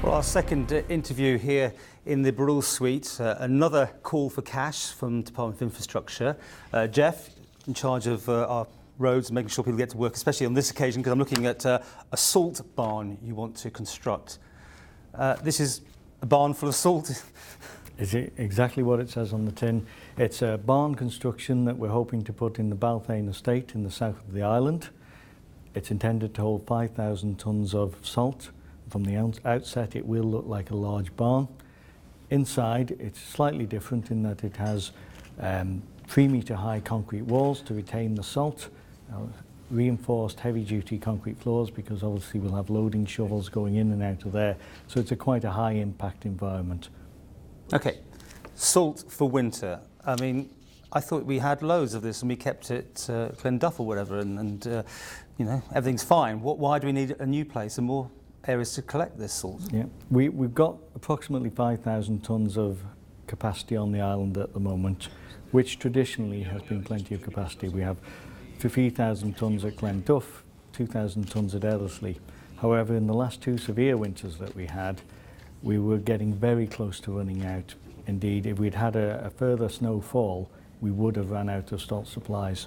Well, our second interview here in the Brule Suite, another call for cash from Department of Infrastructure. Jeff, in charge of our roads and making sure people get to work, especially on this occasion, because I'm looking at a salt barn you want to construct. This is a barn full of salt. Is it exactly what it says on the tin? It's a barn construction that we're hoping to put in the Balthain estate in the south of the island. It's intended to hold 5,000 tonnes of salt. From the outset, it will look like a large barn. Inside, it's slightly different in that it has 3-metre high concrete walls to retain the salt, reinforced heavy-duty concrete floors, because obviously we'll have loading shovels going in and out of there. So it's quite a high-impact environment. Okay, salt for winter. I mean, I thought we had loads of this and we kept it Clenduff or whatever, and you know, everything's fine. Why do we need a new place and more areas to collect this salt? Yeah, we've got approximately 5,000 tonnes of capacity on the island at the moment, which traditionally has been plenty of capacity. We have 3,000 tonnes at Clenduff, 2,000 tonnes at Ellerslie. However, in the last 2 severe winters that we had, we were getting very close to running out. Indeed, if we'd had a further snowfall, we would have run out of salt supplies.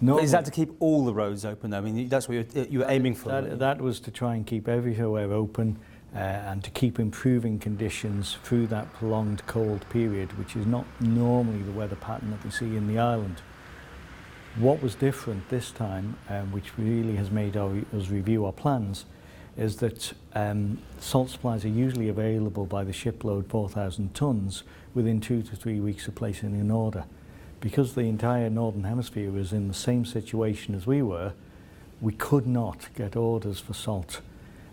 Is that to keep all the roads open though? I mean, that's what you were aiming for. That was to try and keep everywhere open and to keep improving conditions through that prolonged cold period, which is not normally the weather pattern that we see in the island. What was different this time, which really has made us review our plans, is that salt supplies are usually available by the shipload 4,000 tonnes within 2 to 3 weeks of placing an order. Because the entire Northern Hemisphere was in the same situation as we were could not get orders for salt.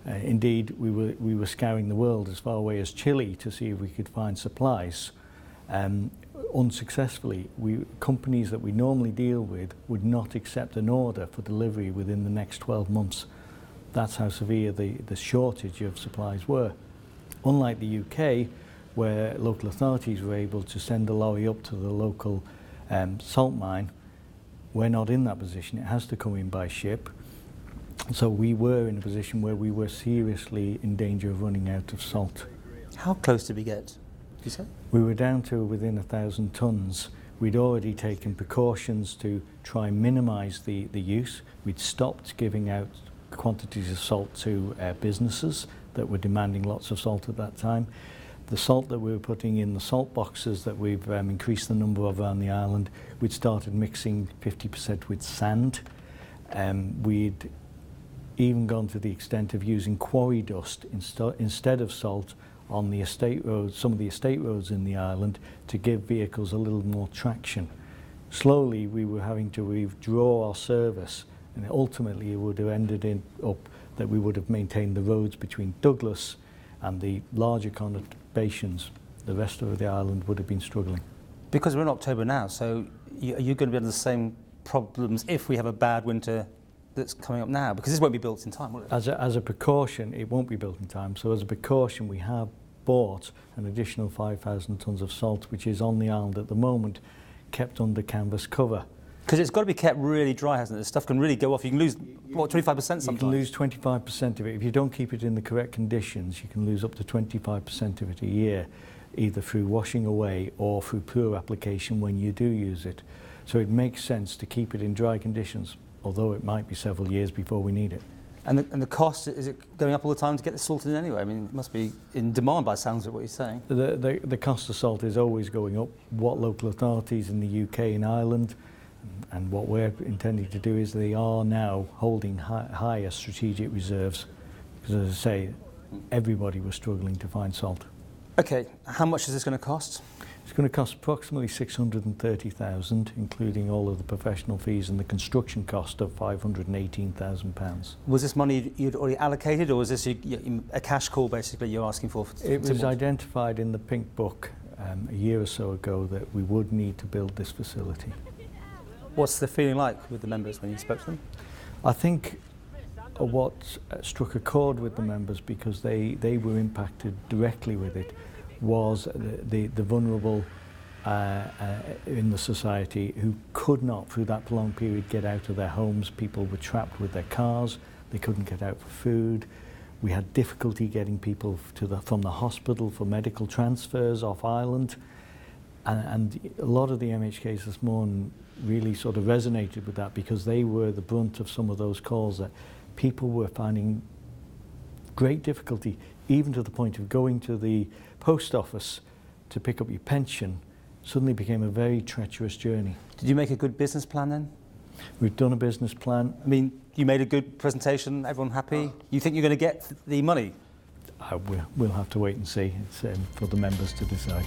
Indeed, we were scouring the world as far away as Chile to see if we could find supplies. Unsuccessfully, companies that we normally deal with would not accept an order for delivery within the next 12 months. That's how severe the shortage of supplies were. Unlike the UK, where local authorities were able to send a lorry up to the local salt mine, we're not in that position. It has to come in by ship. So we were in a position where we were seriously in danger of running out of salt. How close did we get, did you say? We were down to within 1,000 tonnes. We'd already taken precautions to try and minimise the use. We'd stopped giving out quantities of salt to businesses that were demanding lots of salt at that time. The salt that we were putting in the salt boxes that we've increased the number of around the island, we'd started mixing 50% with sand. We'd even gone to the extent of using quarry dust instead of salt on the estate roads, some of the estate roads in the island, to give vehicles a little more traction. Slowly we were having to withdraw our service, and ultimately it would have ended up that we would have maintained the roads between Douglas and the larger conurbations. The rest of the island would have been struggling. Because we're in October now, so are you going to be under the same problems if we have a bad winter that's coming up now? Because this won't be built in time, will it? As a precaution, it won't be built in time. So as a precaution, we have bought an additional 5,000 tonnes of salt, which is on the island at the moment, kept under canvas cover. Because it's got to be kept really dry, hasn't it? This stuff can really go off. You can lose, what, 25% sometimes? You can lose 25% of it. If you don't keep it in the correct conditions, you can lose up to 25% of it a year, either through washing away or through poor application when you do use it. So it makes sense to keep it in dry conditions, although it might be several years before we need it. And the cost, is it going up all the time to get this salted in anyway? I mean, it must be in demand by the sounds of what you're saying. The cost of salt is always going up. What local authorities in the UK and Ireland and what we're intending to do is they are now holding higher strategic reserves, because as I say, everybody was struggling to find salt. Okay, how much is this going to cost? It's going to cost approximately 630,000, including all of the professional fees and the construction cost of £518,000. Was this money you'd already allocated, or was this a cash call basically you're asking for? It was identified in the Pink Book a year or so ago that we would need to build this facility. What's the feeling like with the members when you spoke to them? I think what struck a chord with the members, because they were impacted directly with it, was the vulnerable in the society who could not, through that prolonged period, get out of their homes. People were trapped with their cars, they couldn't get out for food. We had difficulty getting people from the hospital for medical transfers off island. And a lot of the MHKs this morning really sort of resonated with that, because they were the brunt of some of those calls that people were finding great difficulty, even to the point of going to the post office to pick up your pension suddenly became a very treacherous journey. Did you make a good business plan then? We've done a business plan. I mean, you made a good presentation, everyone happy? You think you're going to get the money? We'll have to wait and see. It's for the members to decide.